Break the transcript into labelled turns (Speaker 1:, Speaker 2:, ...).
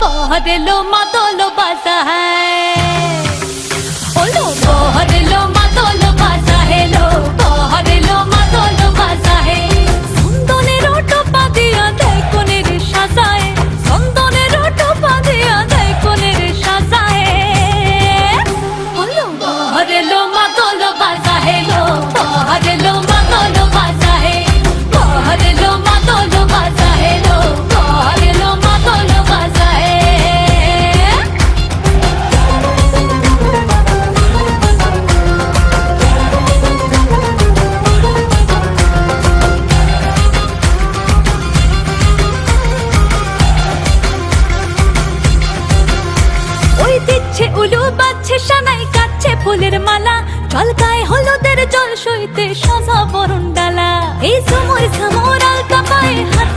Speaker 1: पहर लो मातोल बाजा है लो पहर लो मातोल बाजा है लो पहर लो मातोल बाजा है सुंदने रोटो पादिया देय कोने रे साजाए सुंदने रोटो पादिया देय कोने रे साजाए लो पहर लो मातोल बाजा है लो पहर लो मातोल बाजा है पहर लो मातोल बाजा है लो पहर लो मातोल बाजा है ওই দিচ্ছে উলু বাজছে সানাই কাচ্ছে ফুলের মালা জল গায়ে হলুদের জল সইতে সাজা বরণ ডালা এই সময় সামরাল কাপায় হাত